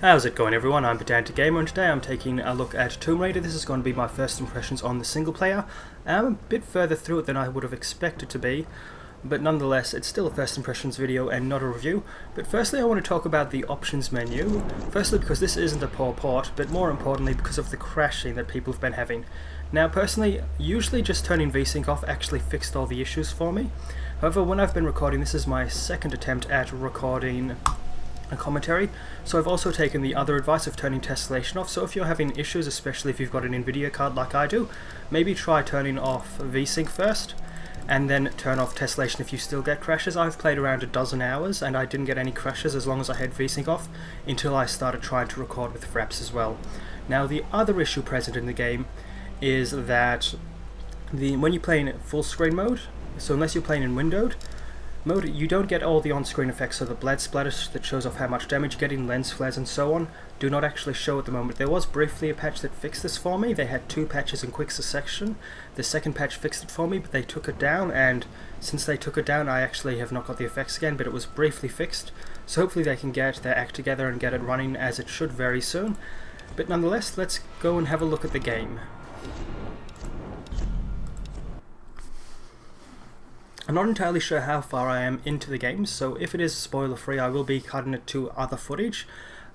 How's it going, everyone? I'm Pedantic Gamer, and today I'm taking a look at Tomb Raider. This is going to be my first impressions on the single player. I'm a bit further through it than I would have expected to be, but nonetheless it's still a first impressions video and not a review. But firstly I want to talk about the options menu, firstly because this isn't a poor port, but more importantly because of the crashing that people have been having. Now personally, usually just turning VSync off actually fixed all the issues for me. However, when I've been recording, this is my second attempt at recording a commentary, so I've also taken the other advice of turning tessellation off. So if you're having issues, especially if you've got an Nvidia card like I do, maybe try turning off VSync first and then turn off tessellation if you still get crashes. I've played around a dozen hours and I didn't get any crashes as long as I had VSync off until I started trying to record with Fraps as well. Now the other issue present in the game is that when you play in full screen mode, so unless you're playing in windowed mode, you don't get all the on-screen effects, so the bled splatter that shows off how much damage you're getting, lens flares and so on, do not actually show at the moment. There was briefly a patch that fixed this for me. They had two patches in quick succession. The second patch fixed it for me, but they took it down, and since they took it down I actually have not got the effects again, but it was briefly fixed. So hopefully they can get their act together and get it running as it should very soon. But nonetheless, let's go and have a look at the game. I'm not entirely sure how far I am into the game, so if it is spoiler free I will be cutting it to other footage.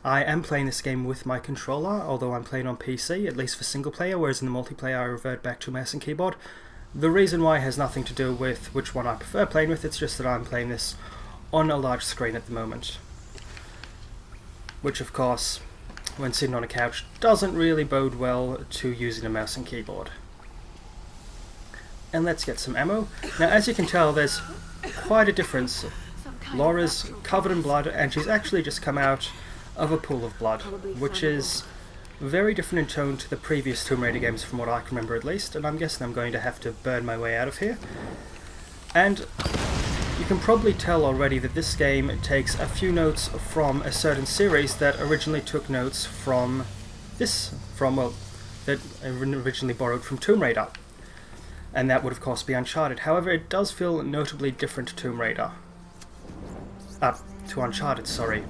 I am playing this game with my controller, although I'm playing on PC, at least for single player, whereas in the multiplayer I revert back to mouse and keyboard. The reason why has nothing to do with which one I prefer playing with, it's just that I'm playing this on a large screen at the moment. Which of course, when sitting on a couch, doesn't really bode well to using a mouse and keyboard. And let's get some ammo. Now as you can tell, there's quite a difference. Laura's covered in blood and she's actually just come out of a pool of blood, which is very different in tone to the previous Tomb Raider games from what I can remember at least, and I'm guessing I'm going to have to burn my way out of here. And you can probably tell already that this game takes a few notes from a certain series that originally took notes from that originally borrowed from Tomb Raider. And that would of course be Uncharted. However, it does feel notably different to Tomb Raider. To Uncharted, sorry.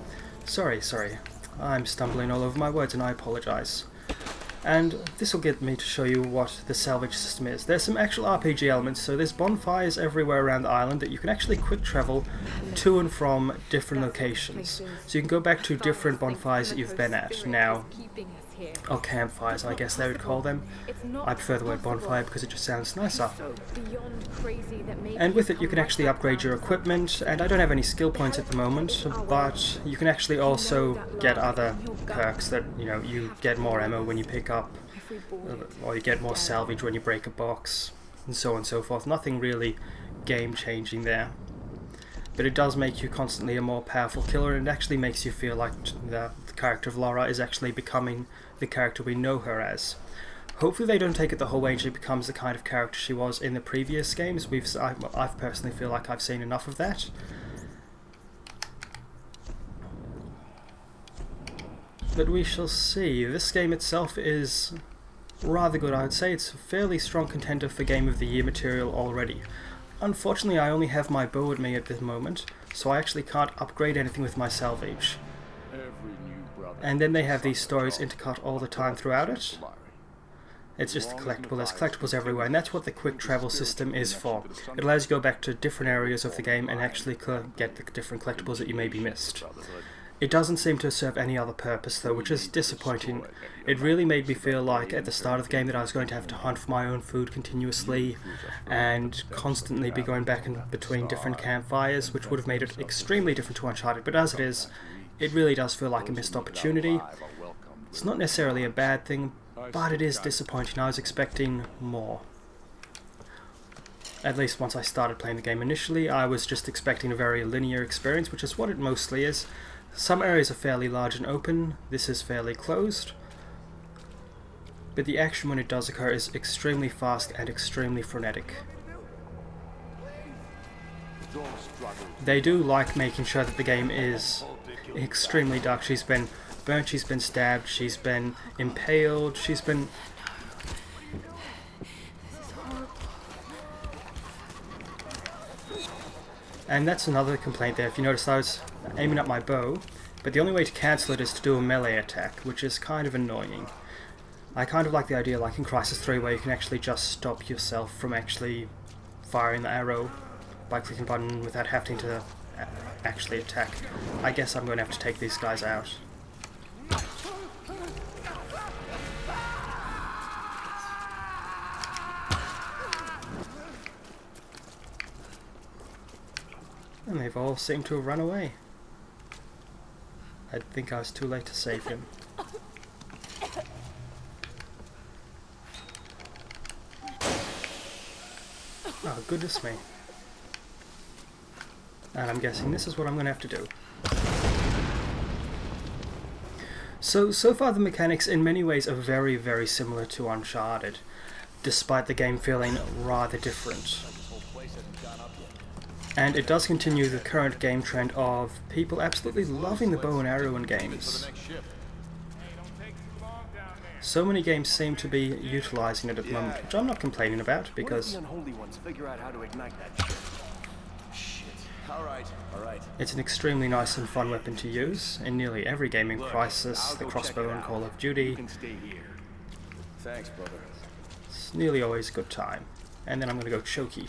Sorry. I'm stumbling all over my words and I apologise. And this will get me to show you what the salvage system is. There's some actual RPG elements, so there's bonfires everywhere around the island that you can actually quick travel to and from different locations. So you can go back to different bonfires that you've been at. Now, or campfires, I guess they would call them. I prefer the word bonfire because it just sounds nicer. And with it you can actually upgrade your equipment, and I don't have any skill points at the moment, but you can actually also get other perks that, you get more ammo when you pick up, or you get more salvage when you break a box, and so on and so forth. Nothing really game changing there. But it does make you constantly a more powerful killer, and it actually makes you feel like the character of Laura is actually becoming the character we know her as. Hopefully they don't take it the whole way and she becomes the kind of character she was in the previous games. I personally feel like I've seen enough of that. But we shall see. This game itself is rather good, I would say. It's a fairly strong contender for Game of the Year material already. Unfortunately, I only have my bow with me at this moment, so I actually can't upgrade anything with my salvage. And then they have these stories intercut all the time throughout it. It's just a collectible. There's collectibles everywhere, and that's what the quick travel system is for. It allows you to go back to different areas of the game and actually get the different collectibles that you maybe missed. It doesn't seem to serve any other purpose though, which is disappointing. It really made me feel like at the start of the game that I was going to have to hunt for my own food continuously and constantly be going back in between different campfires, which would have made it extremely different to Uncharted, but as it is, it really does feel like a missed opportunity. It's not necessarily a bad thing, but it is disappointing. I was expecting more. At least once I started playing the game initially, I was just expecting a very linear experience, which is what it mostly is. Some areas are fairly large and open, this is fairly closed, but the action when it does occur is extremely fast and extremely frenetic. They do like making sure that the game is extremely dark. She's been burnt, she's been stabbed, she's been impaled, she's been... And that's another complaint there. If you notice, I was aiming at my bow but the only way to cancel it is to do a melee attack, which is kind of annoying. I kind of like the idea, like in Crysis 3, where you can actually just stop yourself from actually firing the arrow by clicking a button without having to actually attack. I guess I'm going to have to take these guys out. And they've all seemed to have run away. I think I was too late to save him. Oh, goodness me. And I'm guessing this is what I'm going to have to do. So far the mechanics in many ways are very, very similar to Uncharted, despite the game feeling rather different. And it does continue the current game trend of people absolutely loving the bow and arrow in games. So many games seem to be utilizing it at the moment, which I'm not complaining about, because it's an extremely nice and fun weapon to use in nearly every game in Crysis, the crossbow in Call of Duty. Thanks, brother. It's nearly always a good time. And then I'm going to go Choky.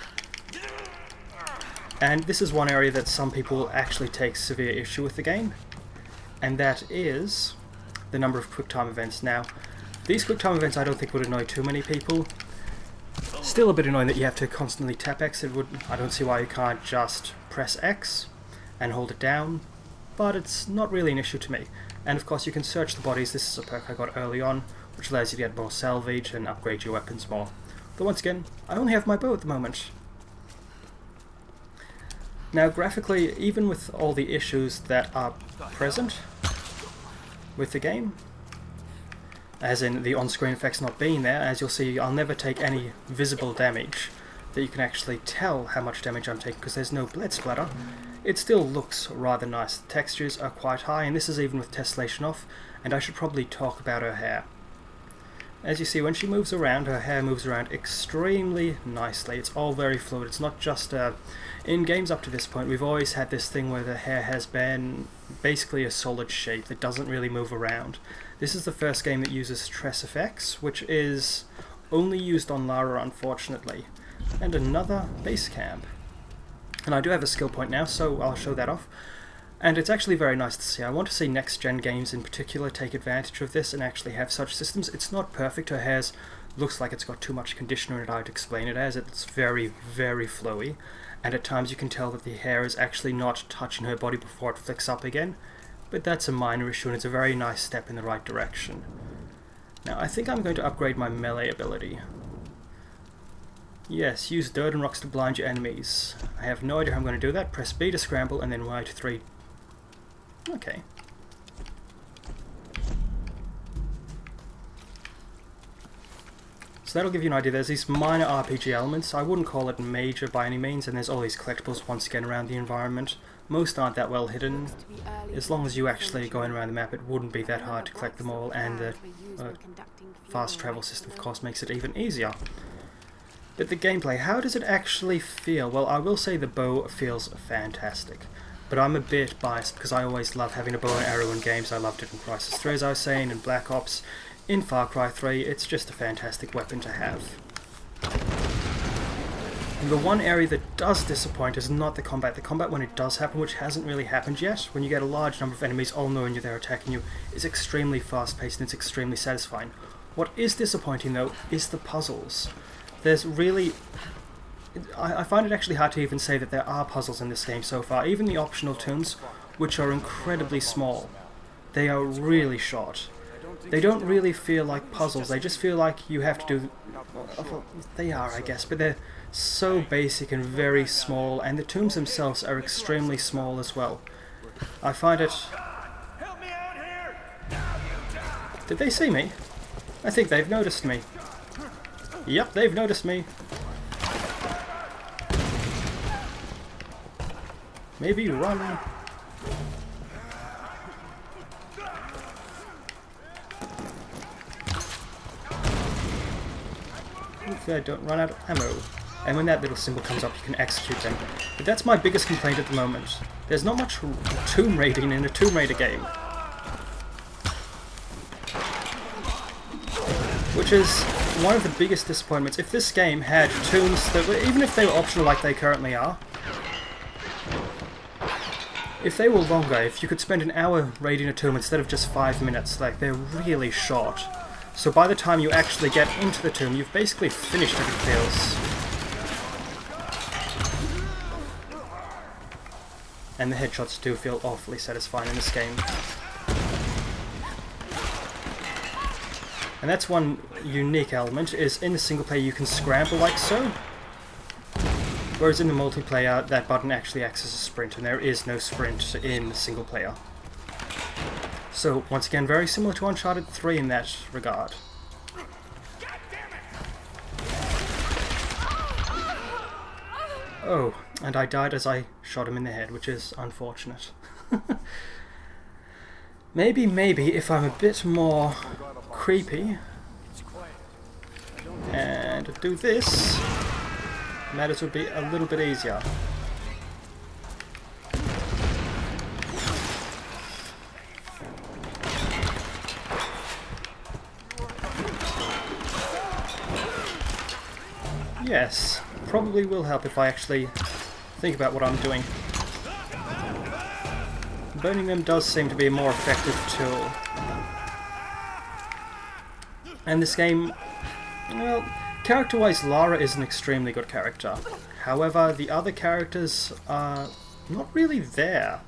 And this is one area that some people actually take severe issue with the game, and that is the number of QuickTime events. Now, these QuickTime events I don't think would annoy too many people. Still a bit annoying that you have to constantly tap X. I don't see why you can't just press X and hold it down, but it's not really an issue to me. And of course you can search the bodies. This is a perk I got early on, which allows you to get more salvage and upgrade your weapons more. Though once again, I only have my bow at the moment. Now graphically, even with all the issues that are present with the game, as in the on-screen effects not being there, as you'll see, I'll never take any visible damage that you can actually tell how much damage I'm taking because there's no blood splatter. It still looks rather nice. The textures are quite high, and this is even with tessellation off, and I should probably talk about her hair. As you see, when she moves around, her hair moves around extremely nicely. It's all very fluid. It's not just... in games up to this point, we've always had this thing where the hair has been basically a solid shape that doesn't really move around. This is the first game that uses Tress effects, which is only used on Lara, unfortunately. And another base camp. And I do have a skill point now, so I'll show that off. And it's actually very nice to see. I want to see next-gen games in particular take advantage of this and actually have such systems. It's not perfect. Her hair looks like it's got too much conditioner in it, I'd explain it as. It's very, very flowy. And at times you can tell that the hair is actually not touching her body before it flicks up again. But that's a minor issue, and it's a very nice step in the right direction. Now, I think I'm going to upgrade my melee ability. Yes, use dirt and rocks to blind your enemies. I have no idea how I'm going to do that. Press B to scramble, and then Y to 3. Okay. So that'll give you an idea. There's these minor RPG elements. I wouldn't call it major by any means, and there's all these collectibles once again around the environment. Most aren't that well hidden. As long as you actually go around the map, it wouldn't be that hard to collect them all, and the fast travel system of course makes it even easier. But the gameplay, how does it actually feel? Well, I will say the bow feels fantastic. But I'm a bit biased because I always love having a bow and arrow in games. I loved it in Crysis 3, as I was saying, in Black Ops, in Far Cry 3. It's just a fantastic weapon to have. And the one area that does disappoint is not the combat. The combat, when it does happen, which hasn't really happened yet, when you get a large number of enemies all knowing they're attacking you, is extremely fast-paced and it's extremely satisfying. What is disappointing, though, is the puzzles. There's really... I find it actually hard to even say that there are puzzles in this game so far. Even the optional toons, which are incredibly small, they are really short. They don't really feel like puzzles, they just feel like you have to do... Well, they are, I guess, but they're so basic and very small, and the toons themselves are extremely small as well. I find it... Did they see me? I think they've noticed me. Yep, they've noticed me. Maybe run. Hopefully I don't run out of ammo. And when that little symbol comes up, you can execute them. But that's my biggest complaint at the moment. There's not much tomb raiding in a Tomb Raider game. Which is one of the biggest disappointments. If this game had tombs that were, even if they were optional like they currently are, if they were longer, if you could spend an hour raiding a tomb instead of just 5 minutes, like, they're really short. So by the time you actually get into the tomb, you've basically finished everything else. And the headshots do feel awfully satisfying in this game. And that's one unique element, is in the single player you can scramble like so. Whereas in the multiplayer, that button actually acts as a sprint, and there is no sprint in the single player. So, once again, very similar to Uncharted 3 in that regard. Oh, and I died as I shot him in the head, which is unfortunate. Maybe if I'm a bit more creepy and do this, matters would be a little bit easier. Yes, probably will help if I actually think about what I'm doing. Burning them does seem to be a more effective tool. And this game, well, character-wise, Lara is an extremely good character. However, the other characters are not really there.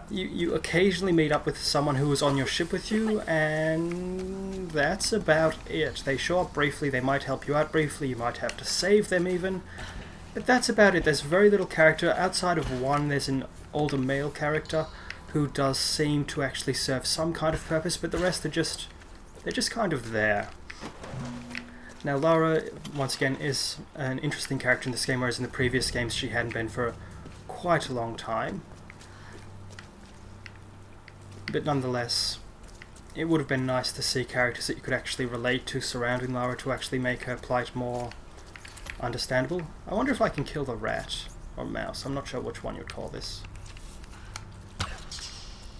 You occasionally meet up with someone who is on your ship with you, and that's about it. They show up briefly, they might help you out briefly, you might have to save them even. But that's about it. There's very little character. Outside of one, there's an older male character who does seem to actually serve some kind of purpose, but the rest are just... they're just kind of there. Now Lara, once again, is an interesting character in this game, whereas in the previous games she hadn't been for quite a long time. But nonetheless, it would have been nice to see characters that you could actually relate to surrounding Lara to actually make her plight more understandable. I wonder if I can kill the rat or mouse. I'm not sure which one you'd call this.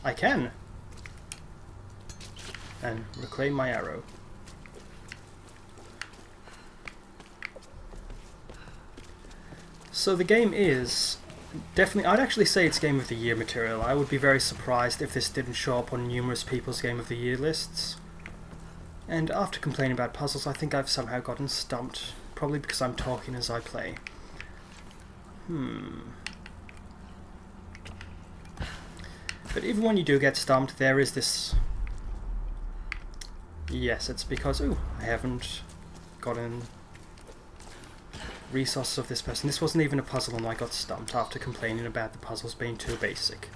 I can! And reclaim my arrow. So the game is definitely, I'd actually say it's Game of the Year material. I would be very surprised if this didn't show up on numerous people's Game of the Year lists. And after complaining about puzzles, I think I've somehow gotten stumped. Probably because I'm talking as I play. But even when you do get stumped, there is this... Yes, it's because, ooh, I haven't gotten resources of this person. This wasn't even a puzzle and I got stumped after complaining about the puzzles being too basic.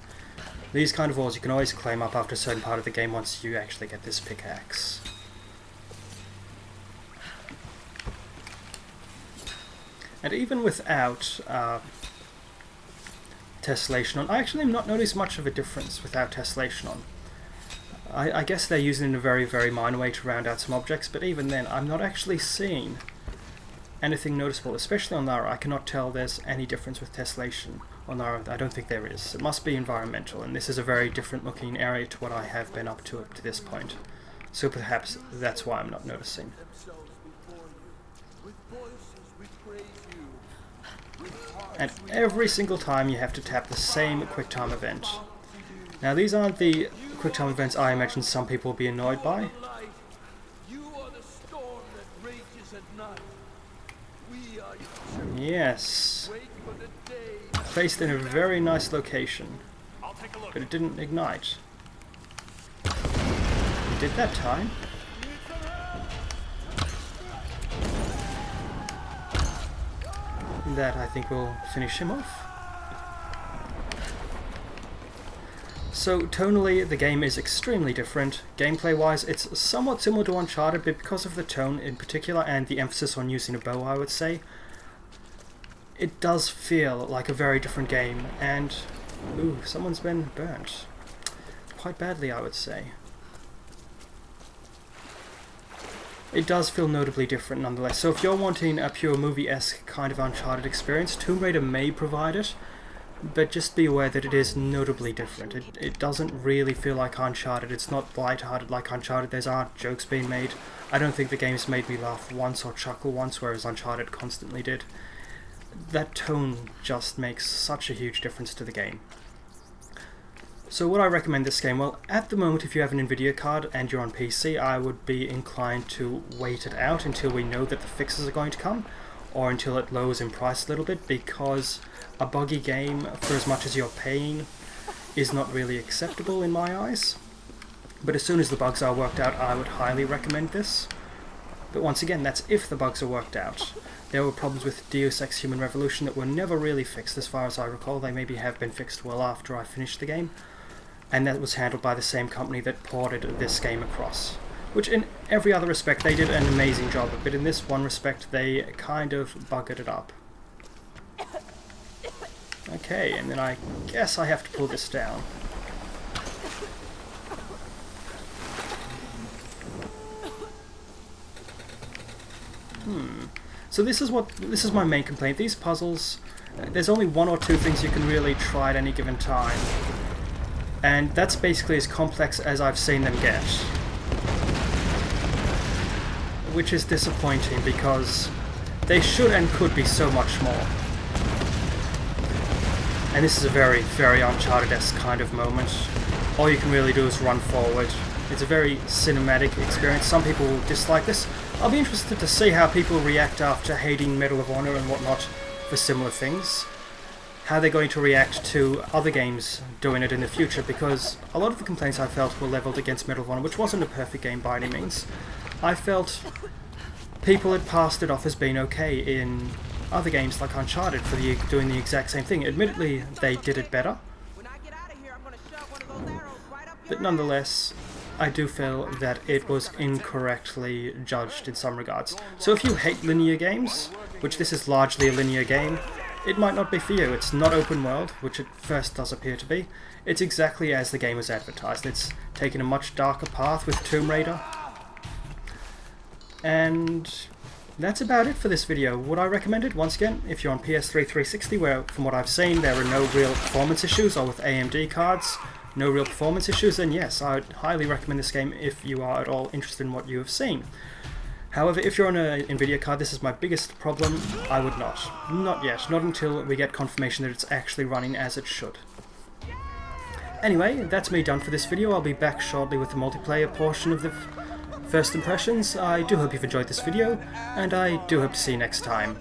These kind of walls you can always climb up after a certain part of the game once you actually get this pickaxe. And even without tessellation on, I actually have not noticed much of a difference without tessellation on. I guess they're using it in a very, very minor way to round out some objects, but even then, I'm not actually seeing anything noticeable, especially on Lara. I cannot tell there's any difference with tessellation on Lara. I don't think there is. It must be environmental, and this is a very different looking area to what I have been up to this point. So perhaps that's why I'm not noticing. And every single time you have to tap the same QuickTime event. Now these aren't the QuickTime events I imagine some people will be annoyed by. Yes. Placed in a very nice location. But it didn't ignite. It did that time. That I think will finish him off. So tonally the game is extremely different. Gameplay wise it's somewhat similar to Uncharted, but because of the tone in particular and the emphasis on using a bow, I would say, it does feel like a very different game. And ooh, someone's been burnt. Quite badly, I would say. It does feel notably different nonetheless. So if you're wanting a pure movie-esque kind of Uncharted experience, Tomb Raider may provide it. but just be aware that it is notably different. It doesn't really feel like Uncharted. It's not light-hearted like Uncharted. There aren't jokes being made. I don't think the game's made me laugh once or chuckle once, whereas Uncharted constantly did. That tone just makes such a huge difference to the game. So would I recommend this game? Well, at the moment, if you have an Nvidia card and you're on PC, I would be inclined to wait it out until we know that the fixes are going to come, or until it lowers in price a little bit, because a buggy game, for as much as you're paying, is not really acceptable in my eyes. But as soon as the bugs are worked out, I would highly recommend this. But once again, that's if the bugs are worked out. There were problems with Deus Ex Human Revolution that were never really fixed, as far as I recall. They maybe have been fixed well after I finished the game. And that was handled by the same company that ported this game across. Which in every other respect they did an amazing job, but in this one respect they kind of buggered it up. Okay, and then I guess I have to pull this down. So this is my main complaint. These puzzles, there's only one or two things you can really try at any given time. And that's basically as complex as I've seen them get. Which is disappointing because they should and could be so much more. And this is a very, very Uncharted-esque kind of moment. All you can really do is run forward. It's a very cinematic experience. Some people will dislike this. I'll be interested to see how people react after hating Medal of Honor and whatnot for similar things. How they're going to react to other games doing it in the future, because a lot of the complaints I felt were leveled against Medal of Honor, which wasn't a perfect game by any means. I felt people had passed it off as being okay in other games like Uncharted for doing the exact same thing. Admittedly, they did it better, but nonetheless, I do feel that it was incorrectly judged in some regards. So if you hate linear games, which this is largely a linear game, it might not be for you. It's not open world, which it first does appear to be. It's exactly as the game was advertised. It's taken a much darker path with Tomb Raider. And that's about it for this video. Would I recommend it? Once again, if you're on PS3 360, where from what I've seen there are no real performance issues, or with AMD cards, no real performance issues, then yes, I would highly recommend this game if you are at all interested in what you have seen. However, if you're on an Nvidia card, this is my biggest problem, I would not. Not yet. Not until we get confirmation that it's actually running as it should. Anyway, that's me done for this video. I'll be back shortly with the multiplayer portion of the first impressions. I do hope you've enjoyed this video, and I do hope to see you next time.